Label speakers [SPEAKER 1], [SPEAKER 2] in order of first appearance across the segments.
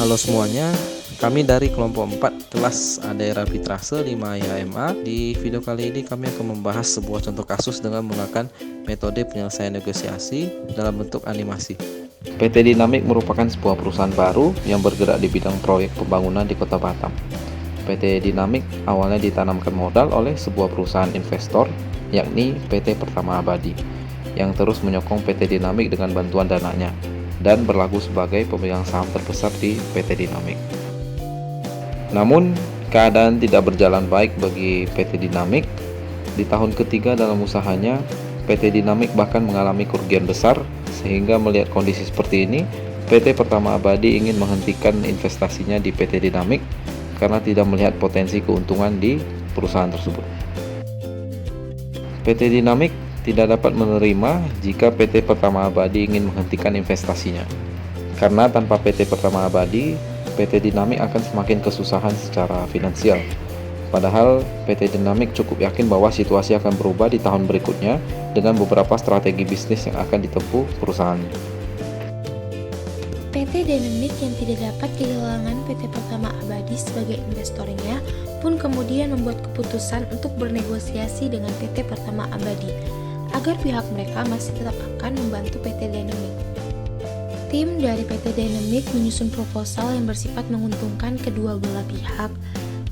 [SPEAKER 1] Halo semuanya, kami dari kelompok 4 kelas Daerah Fitrase 5 YMA. Di video kali ini kami akan membahas sebuah contoh kasus dengan menggunakan metode penyelesaian negosiasi dalam bentuk animasi. PT Dinamik merupakan sebuah perusahaan baru yang bergerak di bidang proyek pembangunan di Kota Batam. PT Dinamik awalnya ditanamkan modal oleh sebuah perusahaan investor, yakni PT Pertama Abadi, yang terus menyokong PT Dinamik dengan bantuan dananya dan berlaku sebagai pemegang saham terbesar di PT Dinamik. Namun, keadaan tidak berjalan baik bagi PT Dinamik. Di tahun ketiga dalam usahanya, PT Dinamik bahkan mengalami kerugian besar, sehingga melihat kondisi seperti ini, PT Pertama Abadi ingin menghentikan investasinya di PT Dinamik karena tidak melihat potensi keuntungan di perusahaan tersebut. PT Dinamik tidak dapat menerima jika PT Pertama Abadi ingin menghentikan investasinya. Karena tanpa PT Pertama Abadi, PT Dinamik akan semakin kesusahan secara finansial. Padahal PT Dinamik cukup yakin bahwa situasi akan berubah di tahun berikutnya dengan beberapa strategi bisnis yang akan ditempuh perusahaan.
[SPEAKER 2] PT Dinamik yang tidak dapat kehilangan PT Pertama Abadi sebagai investornya pun kemudian membuat keputusan untuk bernegosiasi dengan PT Pertama Abadi agar pihak mereka masih tetap akan membantu PT Dinamik. Tim dari PT Dinamik menyusun proposal yang bersifat menguntungkan kedua belah pihak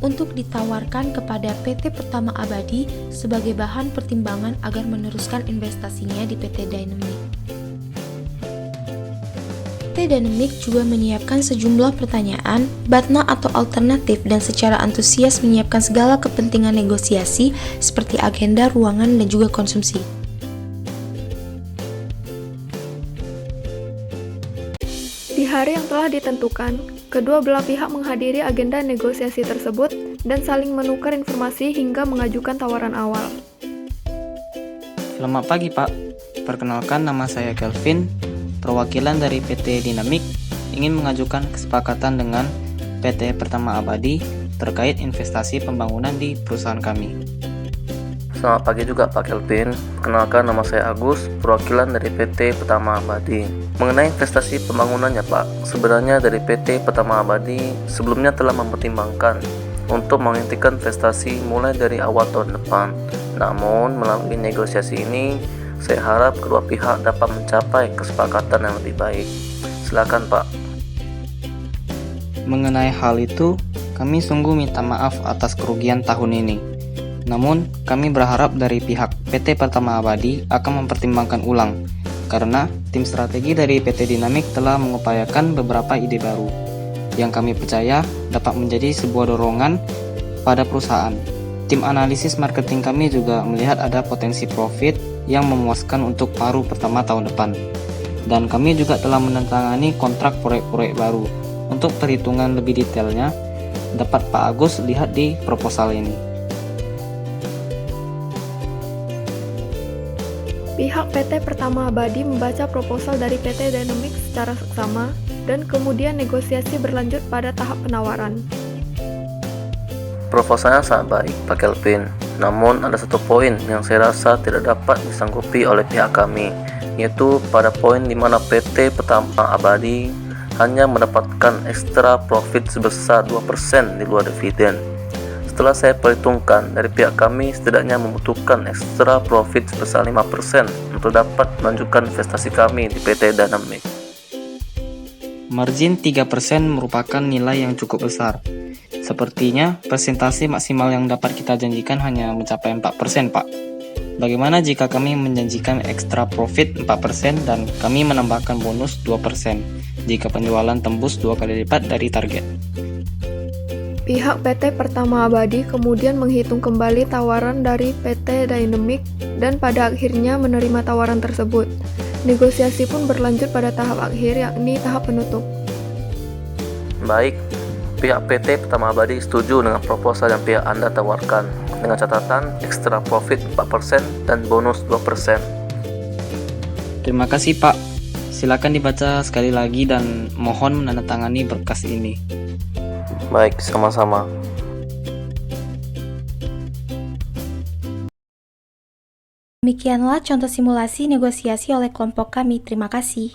[SPEAKER 2] untuk ditawarkan kepada PT Pertama Abadi sebagai bahan pertimbangan agar meneruskan investasinya di PT Dinamik. PT Dinamik juga menyiapkan sejumlah pertanyaan, batna atau alternatif dan secara antusias menyiapkan segala kepentingan negosiasi seperti agenda, ruangan, dan juga konsumsi.
[SPEAKER 3] Di hari yang telah ditentukan, kedua belah pihak menghadiri agenda negosiasi tersebut dan saling menukar informasi hingga mengajukan tawaran awal.
[SPEAKER 4] Selamat pagi Pak, perkenalkan nama saya Kelvin, perwakilan dari PT Dinamik ingin mengajukan kesepakatan dengan PT Pertama Abadi terkait investasi pembangunan di perusahaan kami.
[SPEAKER 5] Selamat pagi juga Pak Kelvin, perkenalkan nama saya Agus, perwakilan dari PT Pertama Abadi. Mengenai investasi pembangunannya Pak, sebenarnya dari PT Pertama Abadi sebelumnya telah mempertimbangkan untuk menghentikan investasi mulai dari awal tahun depan. Namun melalui negosiasi ini, saya harap kedua pihak dapat mencapai kesepakatan yang lebih baik. Silakan Pak.
[SPEAKER 4] Mengenai hal itu, kami sungguh minta maaf atas kerugian tahun ini. Namun, kami berharap dari pihak PT Pertama Abadi akan mempertimbangkan ulang, karena tim strategi dari PT Dinamik telah mengupayakan beberapa ide baru, yang kami percaya dapat menjadi sebuah dorongan pada perusahaan. Tim analisis marketing kami juga melihat ada potensi profit yang memuaskan untuk paruh pertama tahun depan. Dan kami juga telah menandatangani kontrak proyek-proyek baru. Untuk perhitungan lebih detailnya, dapat Pak Agus lihat di proposal ini.
[SPEAKER 3] Pihak PT Pertama Abadi membaca proposal dari PT Dinamik secara seksama dan kemudian negosiasi berlanjut pada tahap penawaran.
[SPEAKER 5] Proposalnya sangat baik Pak Kelvin, namun ada satu poin yang saya rasa tidak dapat disanggupi oleh pihak kami, yaitu pada poin di mana PT Pertama Abadi hanya mendapatkan ekstra profit sebesar 2% di luar dividen. Setelah saya perhitungkan, dari pihak kami setidaknya membutuhkan ekstra profit sebesar 5% untuk dapat melanjutkan investasi kami di PT Dinamik.
[SPEAKER 4] Margin 3% merupakan nilai yang cukup besar. Sepertinya persentase maksimal yang dapat kita janjikan hanya mencapai 4%, Pak. Bagaimana jika kami menjanjikan ekstra profit 4% dan kami menambahkan bonus 2% jika penjualan tembus 2 kali lipat dari target?
[SPEAKER 3] Pihak PT Pertama Abadi kemudian menghitung kembali tawaran dari PT Dinamik dan pada akhirnya menerima tawaran tersebut. Negosiasi pun berlanjut pada tahap akhir, yakni tahap penutup.
[SPEAKER 5] Baik, pihak PT Pertama Abadi setuju dengan proposal yang pihak Anda tawarkan dengan catatan ekstra profit 4% dan bonus 2%.
[SPEAKER 4] Terima kasih Pak. Silakan dibaca sekali lagi dan mohon menandatangani berkas ini.
[SPEAKER 5] Baik, sama-sama.
[SPEAKER 2] Demikianlah contoh simulasi negosiasi oleh kelompok kami. Terima kasih.